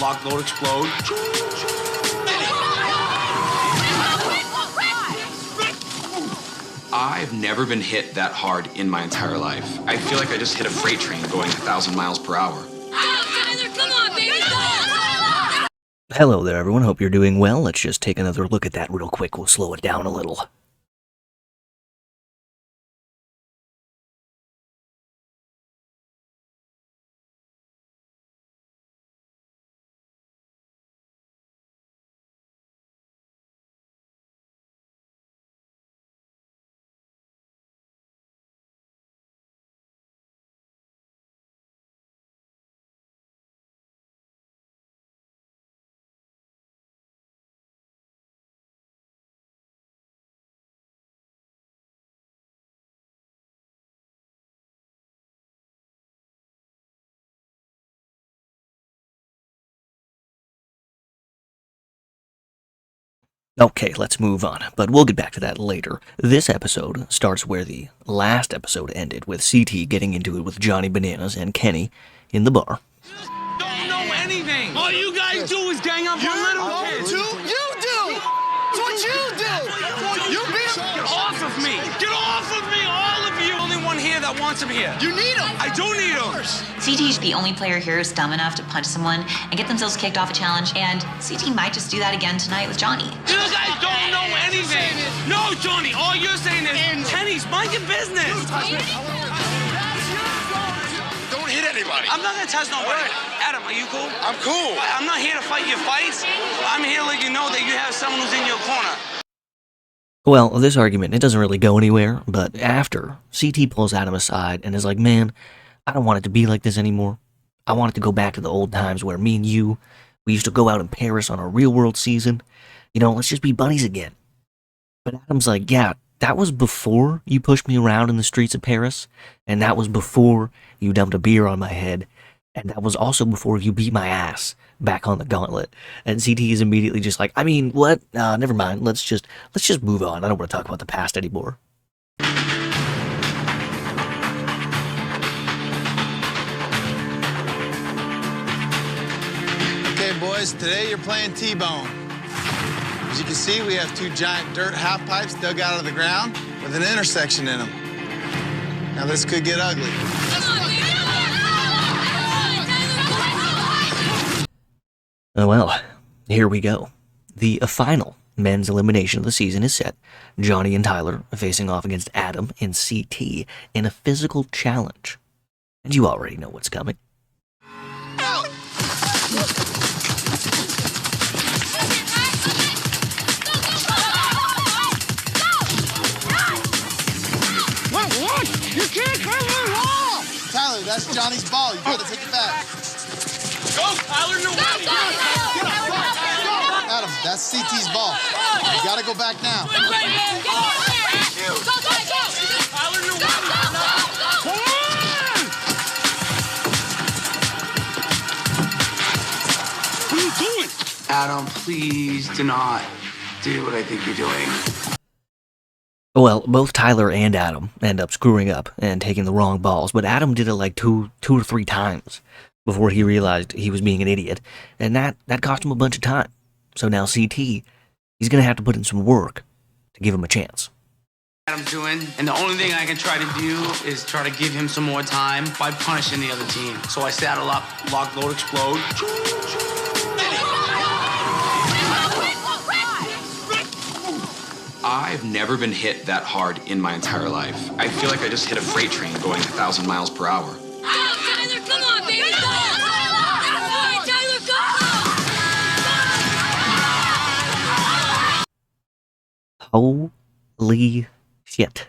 Lock, load, explode. I've never been hit that hard in my entire life. I feel like I just hit a freight train going 1,000 miles per hour. Come on, baby! Hello there, everyone. Hope you're doing well. Let's just take another look at that real quick. We'll slow it down a little. Okay, let's move on, but we'll get back to that later. This episode starts where the last episode ended, with CT getting into it with Johnny Bananas and Kenny in the bar. Don't know anything! All you guys do is gang up on little kids! You do! It's what you do! You beat him! Get off of me! Get off of me, all of you! Only one here that wants him here. You need him! I do need him! CT's the only player here who's dumb enough to punch someone and get themselves kicked off a challenge, and CT might just do that again tonight with Johnny. You guys don't know anything! No, Johnny, all you're saying is, Kenny's mind your business! Don't hit anybody! I'm not gonna test nobody. Right. Adam, are you cool? I'm cool! I'm not here to fight your fights. I'm here to let you know that you have someone who's in your corner. Well, this argument, it doesn't really go anywhere, but after, CT pulls Adam aside and is like, man, I don't want it to be like this anymore. I want it to go back to the old times where me and you, we used to go out in Paris on a real-world season. You know, let's just be buddies again. But Adam's like, yeah, that was before you pushed me around in the streets of Paris, and that was before you dumped a beer on my head, and that was also before you beat my ass back on the gauntlet. And CT is immediately just like, I mean, what? Never mind. Let's just move on. I don't want to talk about the past anymore. Okay, boys, today you're playing T-bone. As you can see, we have two giant dirt half pipes dug out of the ground with an intersection in them. Now this could get ugly. Oh well, here we go. The final men's elimination of the season is set. Johnny and Tyler facing off against Adam and CT in a physical challenge. And you already know what's coming. What? You can't cover the wall! Tyler, that's Johnny's ball. You gotta take it back. Go, Tyler, no way! Adam, that's CT's ball. You gotta go back now. Tyler, no way! What are you doing? Adam, please do not do what I think you're doing. Well, both Tyler and Adam end up screwing up and taking the wrong balls, but Adam did it like two or three times before he realized he was being an idiot, and that cost him a bunch of time. So now CT, he's going to have to put in some work to give him a chance. Adam's doing, and the only thing I can try to do is try to give him some more time by punishing the other team. So I saddle up, lock, load, explode. I've never been hit that hard in my entire life. I feel like I just hit a freight train going 1,000 miles per hour. Tyler, come on, baby! Tyler, go! Holy shit.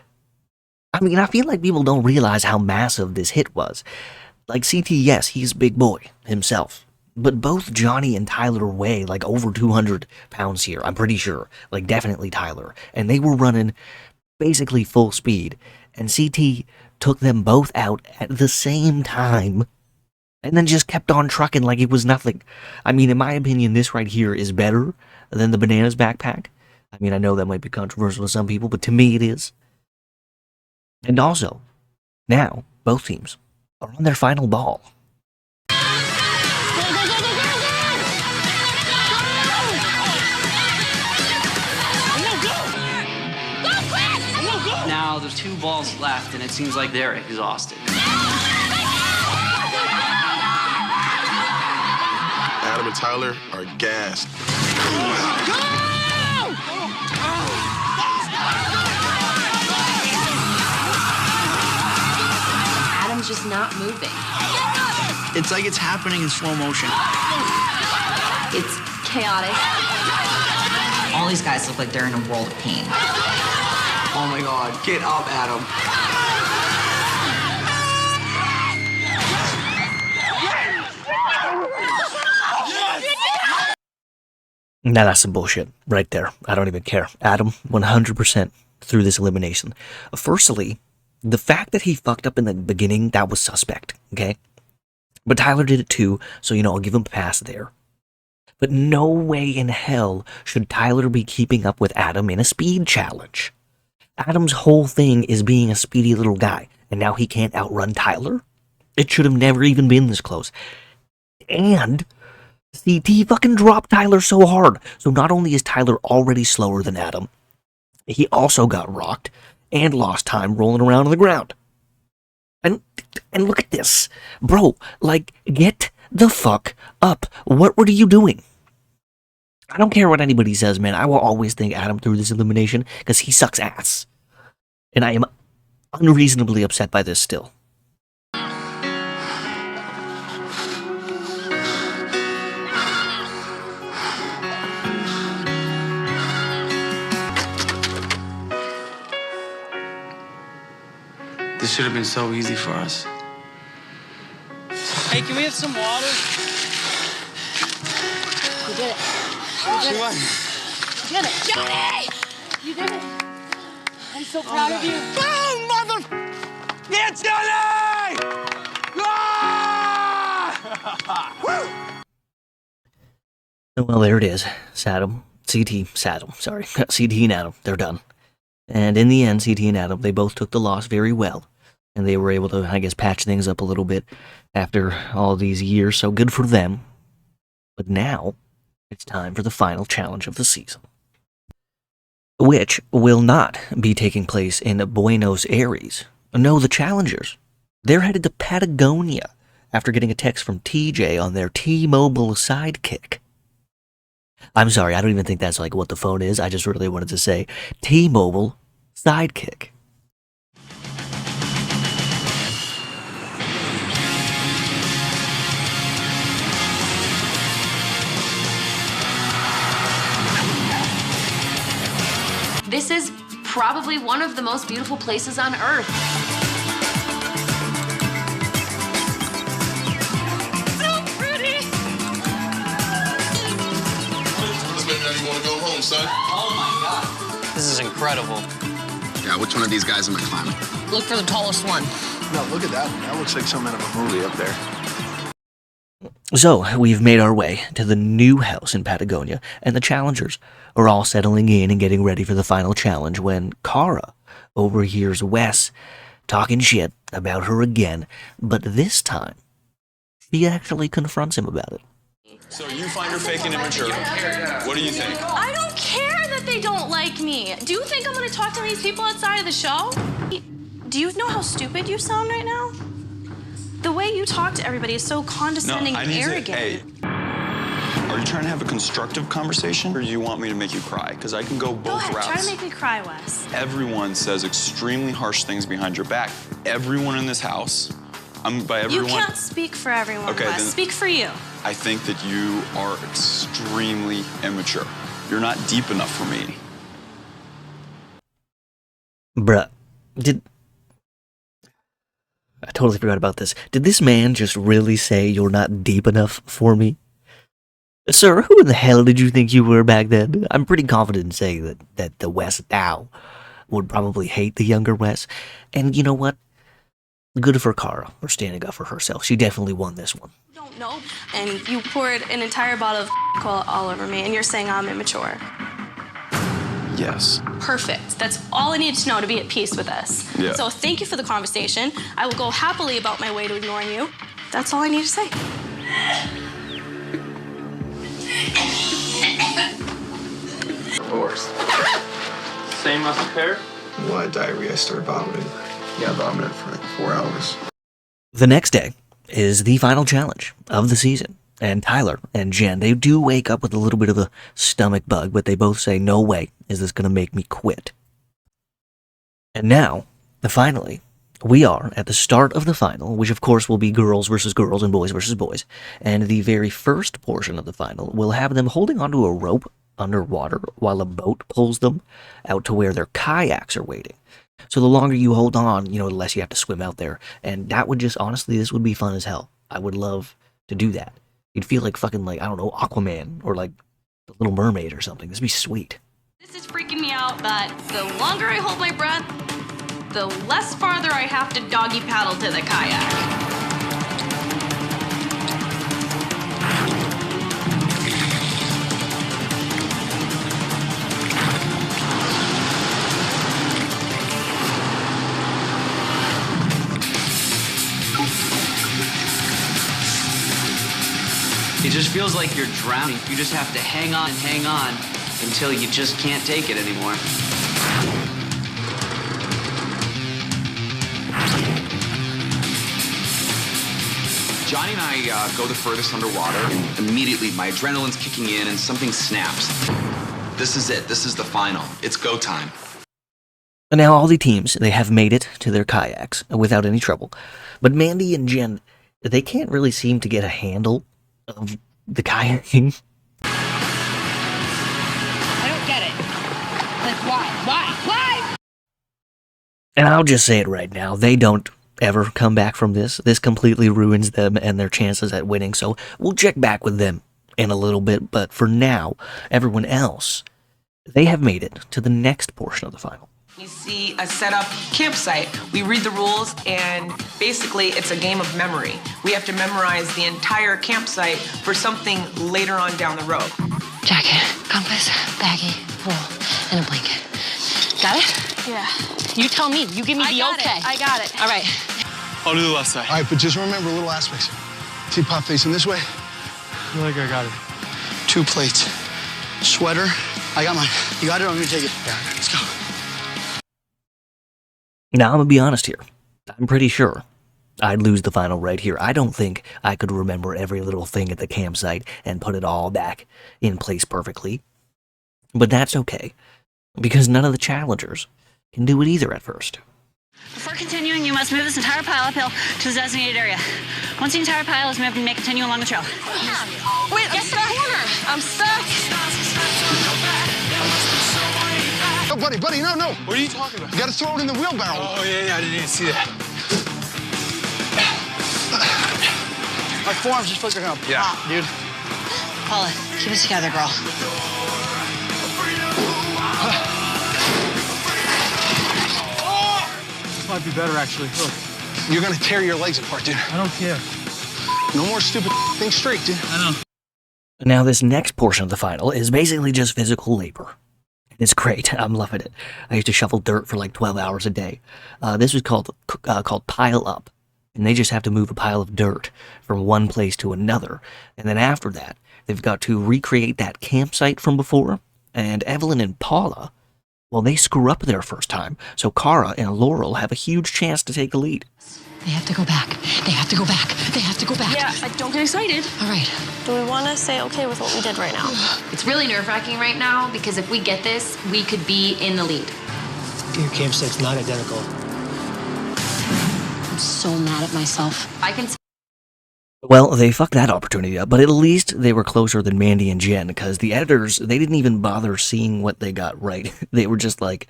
I mean, I feel like people don't realize how massive this hit was. Like, CT, yes, he's a big boy himself. But both Johnny and Tyler weigh like over 200 pounds here, I'm pretty sure. Like, definitely Tyler. And they were running basically full speed. And CT took them both out at the same time. And then just kept on trucking like it was nothing. I mean, in my opinion, this right here is better than the Bananas backpack. I mean, I know that might be controversial to some people, but to me it is. And also, now, both teams are on their final ball. balls left, and it seems like they're exhausted. Adam and Tyler are gassed. Adam's just not moving. It's like it's happening in slow motion. It's chaotic. All these guys look like they're in a world of pain. Oh my God, get up, Adam. Now that's some bullshit right there. I don't even care. Adam, 100% through this elimination. Firstly, the fact that he fucked up in the beginning, that was suspect, okay? But Tyler did it too, so, I'll give him a pass there. But no way in hell should Tyler be keeping up with Adam in a speed challenge. Adam's whole thing is being a speedy little guy, and now he can't outrun Tyler? It should have never even been this close. And CT fucking dropped Tyler so hard. So not only is Tyler already slower than Adam, he also got rocked and lost time rolling around on the ground. And look at this. Bro, get the fuck up. What were you doing? I don't care what anybody says, man. I will always think Adam through this elimination because he sucks ass. And I am unreasonably upset by this still. This should have been so easy for us. Hey, can we have some water? You did it. You did it. You did it. Johnny! You did it. I'm so proud of you. Oh, mother! Yeah, Johnny! Ah! Well, there it is. Saddam. CT. Saddam. Sorry. CT and Adam. They're done. And in the end, CT and Adam, they both took the loss very well. And they were able to, I guess, patch things up a little bit after all these years. So good for them. But now, it's time for the final challenge of the season, which will not be taking place in Buenos Aires. No, the challengers. They're headed to Patagonia after getting a text from TJ on their T-Mobile sidekick. I'm sorry, I don't even think that's what the phone is. I just really wanted to say T-Mobile sidekick. This is probably one of the most beautiful places on Earth. So pretty! This made me want to go home, son. Oh my God. This is incredible. Yeah, which one of these guys am I climbing? Look for the tallest one. No, look at that one. That looks like some out of a movie up there. So, we've made our way to the new house in Patagonia, and the challengers are all settling in and getting ready for the final challenge when Kara overhears Wes talking shit about her again, but this time, she actually confronts him about it. So you find her fake and immature. What do you think? I don't care that they don't like me. Do you think I'm gonna talk to these people outside of the show? Do you know how stupid you sound right now? The way you talk to everybody is so condescending and arrogant. Hey, are you trying to have a constructive conversation, or do you want me to make you cry? Because I can go both Go ahead, routes. try to make me cry, Wes. Everyone says extremely harsh things behind your back. Everyone in this house, by everyone. You can't speak for everyone, Okay, Wes. then- Speak for you. I think that you are extremely immature. You're not deep enough for me. Bruh, I totally forgot about this. Did this man just really say you're not deep enough for me? Sir, who in the hell did you think you were back then? I'm pretty confident in saying that the Wes now would probably hate the younger Wes. And you know what? Good for Kara for standing up for herself. She definitely won this one. You don't know. And you poured an entire bottle of all over me, and you're saying I'm immature. Yes. Perfect. That's all I need to know to be at peace with this. Yeah. So thank you for the conversation. I will go happily about my way to ignoring you. That's all I need to say. Of course. Same muscle pair? Why diarrhea? I started vomiting. Yeah, I vomited for like 4 hours. The next day is the final challenge of the season. And Tyler and Jen, they do wake up with a little bit of a stomach bug, but they both say, no way is this going to make me quit. And now, finally, we are at the start of the final, which of course will be girls versus girls and boys versus boys. And the very first portion of the final will have them holding onto a rope underwater while a boat pulls them out to where their kayaks are waiting. So the longer you hold on, the less you have to swim out there. And that would just, honestly, this would be fun as hell. I would love to do that. You'd feel like fucking, I don't know, Aquaman or like the Little Mermaid or something. This would be sweet. This is freaking me out, but the longer I hold my breath, the less farther I have to doggy paddle to the kayak. It just feels like you're drowning. You just have to hang on and hang on until you just can't take it anymore. Johnny and I go the furthest underwater, and immediately my adrenaline's kicking in and something snaps. This is it. This is the final. It's go time. And now all the teams, they have made it to their kayaks without any trouble. But Mandy and Jen, they can't really seem to get a handle of the kayaking. I don't get it. Like, why? Why? And I'll just say it right now, they don't ever come back from this. This completely ruins them and their chances at winning, so we'll check back with them in a little bit, but for now, everyone else, they have made it to the next portion of the final. You see a set up campsite. We read the rules, and basically it's a game of memory. We have to memorize the entire campsite for something later on down the road. Jacket, compass, baggie, wool, and a blanket. Got it? Yeah. You tell me. You give me the okay. I got it. All right. I'll do the left side. All right, but just remember little aspects. See Pop facing this way? I feel like I got it. 2 plates. Sweater. I got mine. You got it? I'm gonna take it. Yeah, let's go. Now, I'm gonna be honest here. I'm pretty sure I'd lose the final right here. I don't think I could remember every little thing at the campsite and put it all back in place perfectly. But that's okay, because none of the challengers can do it either at first. Before continuing, you must move this entire pile uphill to the designated area. Once the entire pile is moved, you may continue along the trail. Wait, I'm stuck. I'm stuck. Oh, buddy, no. What are you talking about? You gotta throw it in the wheelbarrow. Oh, yeah, I didn't even see that. My forearms just flickering up. Yeah. Dude. Paula, keep us together, girl. This might be better, actually. Look. You're gonna tear your legs apart, dude. I don't care. No more stupid things straight, dude. I know. Now, this next portion of the final is basically just physical labor. It's great. I'm loving it. I used to shovel dirt for like 12 hours a day. This was called pile up. And they just have to move a pile of dirt from one place to another. And then after that, they've got to recreate that campsite from before. And Evelyn and Paula, well, they screw up their first time. So Cara and Laurel have a huge chance to take the lead. They have to go back. They have to go back. They have to go back. Yeah, don't get excited. All right. Do we want to say okay with what we did right now? It's really nerve-wracking right now because if we get this, we could be in the lead. Your campsite's not identical. I'm so mad at myself. I can. Well, they fucked that opportunity up, but at least they were closer than Mandy and Jen, because the editors, they didn't even bother seeing what they got right. They were just like,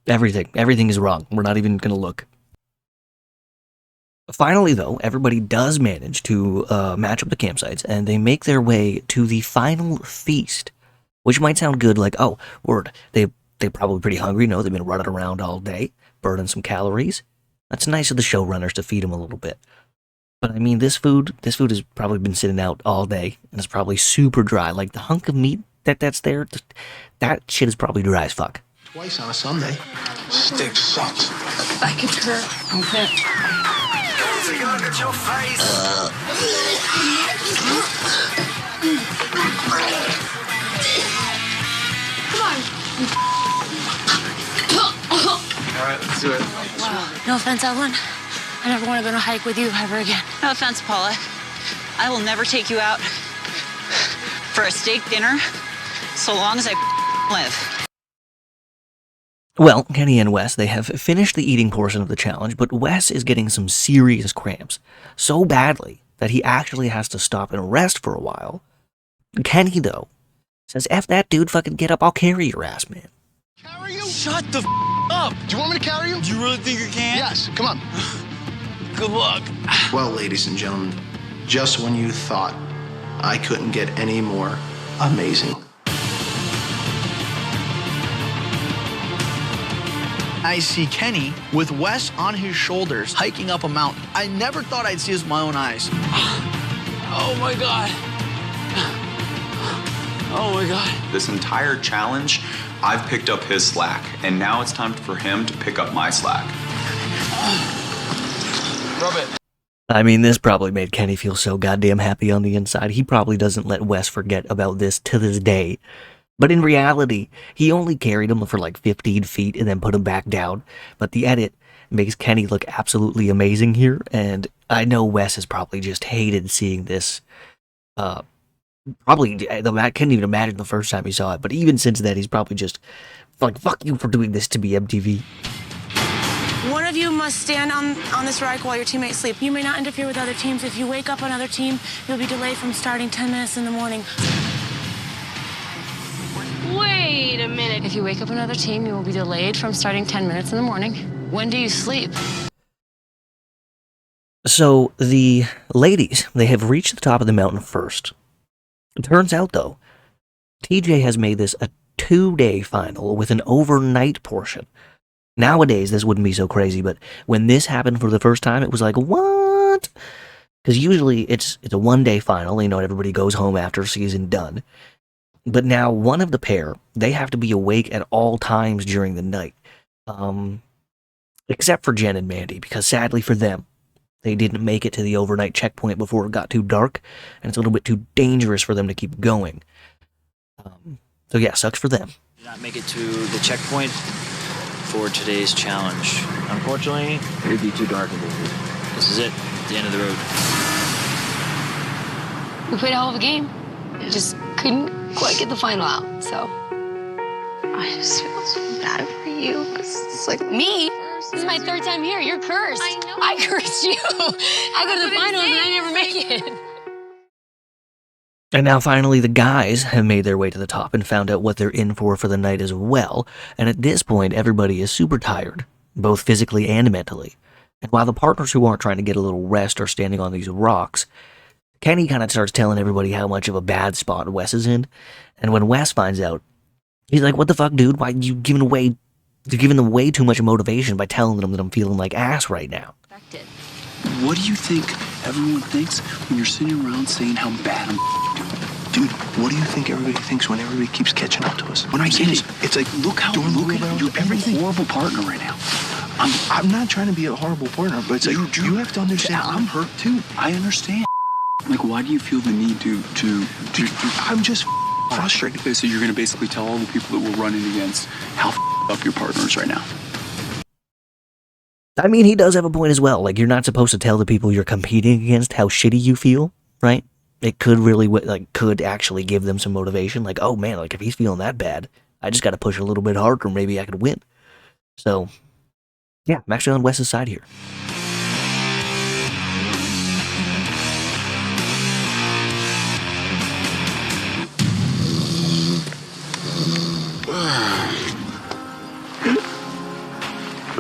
everything is wrong. We're not even going to look. Finally, though, everybody does manage to match up the campsites, and they make their way to the final feast, which might sound good, like, oh, word, they're probably pretty hungry, no, they've been running around all day, burning some calories. That's nice of the showrunners to feed them a little bit. But I mean, this food has probably been sitting out all day, and it's probably super dry. Like, the hunk of meat that's there, that shit is probably dry as fuck. Twice on a Sunday. Steak sucks. I can turn. Okay. Come on. Let's do it. Wow. No offense, Evelyn. I never want to go on a hike with you ever again. No offense, Paula. I will never take you out for a steak dinner so long as I live. Well, Kenny and Wes, they have finished the eating portion of the challenge, but Wes is getting some serious cramps. So badly that he actually has to stop and rest for a while. Kenny, though, says, F that dude, fucking get up, I'll carry your ass, man. Carry you? Shut the up! Do you want me to carry you? Do you really think you can? Yes, come on. Good luck. Well, ladies and gentlemen, just when you thought I couldn't get any more amazing. I see Kenny with Wes on his shoulders hiking up a mountain. I never thought I'd see this with my own eyes. Oh my God. Oh my God. This entire challenge, I've picked up his slack, and now it's time for him to pick up my slack. Rub it. I mean, this probably made Kenny feel so goddamn happy on the inside. He probably doesn't let Wes forget about this to this day. But in reality, he only carried him for like 15 feet and then put him back down. But the edit makes Kenny look absolutely amazing here, and I know Wes has probably just hated seeing this. Probably, I couldn't even imagine the first time he saw it, but even since then, he's probably just like, fuck you for doing this to me, MTV. One of you must stand on this ride while your teammates sleep. You may not interfere with other teams. If you wake up another team, you'll be delayed from starting 10 minutes in the morning. Wait a minute. If you wake up another team, you will be delayed from starting 10 minutes in the morning. When do you sleep? So the ladies, they have reached the top of the mountain first. It turns out, though, TJ has made this a 2-day final with an overnight portion. Nowadays, this wouldn't be so crazy, but when this happened for the first time, it was like, what? Because usually it's a 1-day final, everybody goes home after season done. But now one of the pair, they have to be awake at all times during the night. Except for Jen and Mandy, because sadly for them, they didn't make it to the overnight checkpoint before it got too dark, and it's a little bit too dangerous for them to keep going. So yeah, sucks for them. Did not make it to the checkpoint for today's challenge. Unfortunately, it would be too dark in here. This is it, the end of the road. We played a hell of a game. I just couldn't quite get the final out, so. I just feel so bad for you, because it's like me. This is my 3rd time here. You're cursed. I know. I cursed you. I go to the finals and I never make it. And now finally the guys have made their way to the top and found out what they're in for the night as well. And at this point, everybody is super tired, both physically and mentally. And while the partners who aren't trying to get a little rest are standing on these rocks, Kenny kind of starts telling everybody how much of a bad spot Wes is in. And when Wes finds out, he's like, what the fuck, dude? Why you giving away... You're giving them way too much motivation by telling them that I'm feeling like ass right now. What do you think everyone thinks when you're sitting around saying how bad I'm doing? Dude, what do you think everybody thinks when everybody keeps catching up to us? When I get it, it's like, look at you're being a horrible partner right now. I'm not trying to be a horrible partner, but it's like, you have to understand, I'm hurt too. I understand. Like, why do you feel the need to I'm just frustrated. Okay, so you're going to basically tell all the people that we're running against how up your partners right now. I mean, he does have a point as well. Like, you're not supposed to tell the people you're competing against how shitty you feel, right? It could really, could actually give them some motivation. Like, oh man, if he's feeling that bad, I just got to push a little bit harder, maybe I could win. So, yeah, I'm actually on Wes's side here.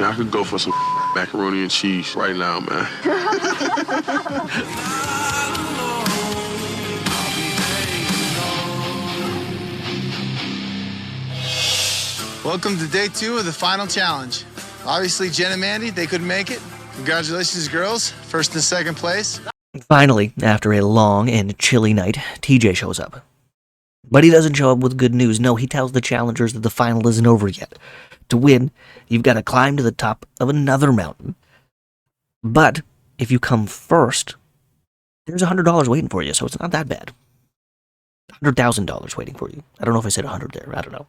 I could go for some macaroni and cheese right now, man. Welcome to day 2 of the final challenge. Obviously, Jen and Mandy, they couldn't make it. Congratulations, girls. 1st and 2nd place. Finally, after a long and chilly night, TJ shows up. But he doesn't show up with good news. No, he tells the challengers that the final isn't over yet. To win, you've got to climb to the top of another mountain. But if you come first, there's $100 waiting for you, so it's not that bad. $100,000 waiting for you. I don't know if I said 100 there. I don't know.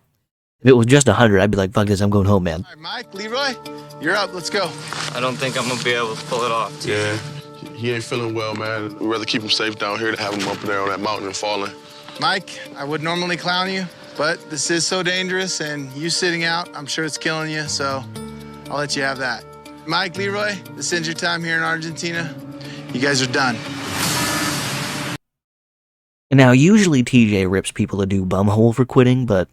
If it was just 100, I'd be like, fuck this, I'm going home, man. All right, Mike, Leroy, you're up. Let's go. I don't think I'm gonna be able to pull it off. Yeah, he ain't feeling well, man. We'd rather keep him safe down here than have him up there on that mountain and falling. Mike, I would normally clown you, but this is so dangerous, and you sitting out, I'm sure it's killing you, so I'll let you have that. Mike, Leroy, this ends your time here in Argentina. You guys are done. Now, usually TJ rips people a new bumhole for quitting, but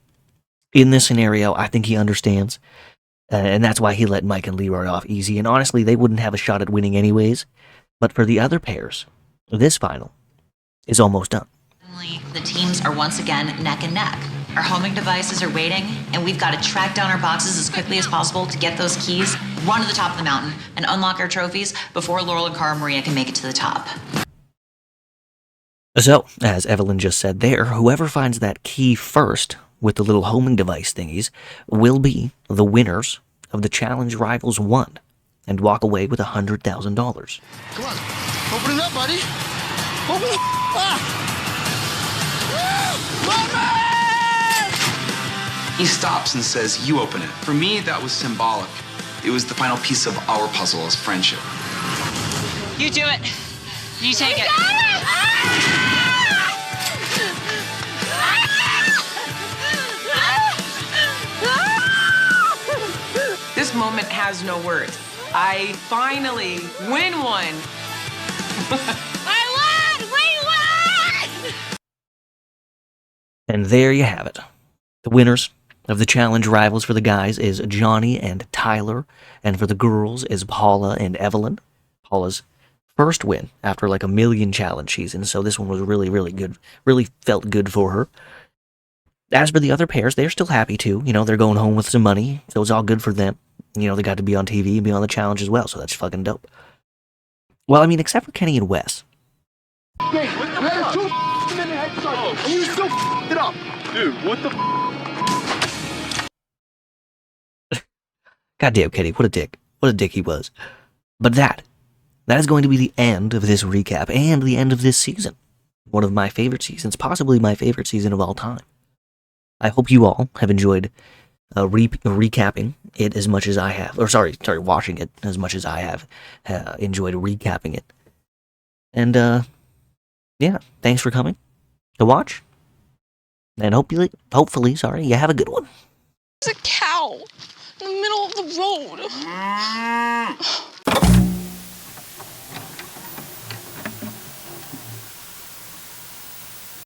in this scenario, I think he understands. And that's why he let Mike and Leroy off easy. And honestly, they wouldn't have a shot at winning anyways. But for the other pairs, this final is almost done. The teams are once again neck and neck. Our homing devices are waiting, and we've got to track down our boxes as quickly as possible to get those keys, run to the top of the mountain, and unlock our trophies before Laurel and Cara Maria can make it to the top. So, as Evelyn just said there, whoever finds that key first with the little homing device thingies will be the winners of the Challenge Rivals 1 and walk away with $100,000. Come on, open it up, buddy. Open it up. He stops and says, you open it. For me, that was symbolic. It was the final piece of our puzzle as friendship. You do it. You take it. This moment has no words. I finally win one. I won! We won! And there you have it. The winners of the Challenge Rivals for the guys is Johnny and Tyler, and for the girls is Paula and Evelyn. Paula's first win after like a million challenge seasons, so this one was really, really good. Really felt good for her. As for the other pairs, they're still happy too. You know, they're going home with some money, so it's all good for them. You know, they got to be on TV and be on the challenge as well, so that's fucking dope. Well, I mean, except for Kenny and Wes. Hey, we had a 2-minute head start, and you still f***ed it up. Dude, what the Goddamn, Kenny, what a dick. What a dick he was. But that is going to be the end of this recap and the end of this season. One of my favorite seasons, possibly my favorite season of all time. I hope you all have enjoyed recapping it as much as I have. Or sorry, watching it as much as I have enjoyed recapping it. And, yeah, thanks for coming to watch. And hopefully, you have a good one. It's a cow in the middle of the road.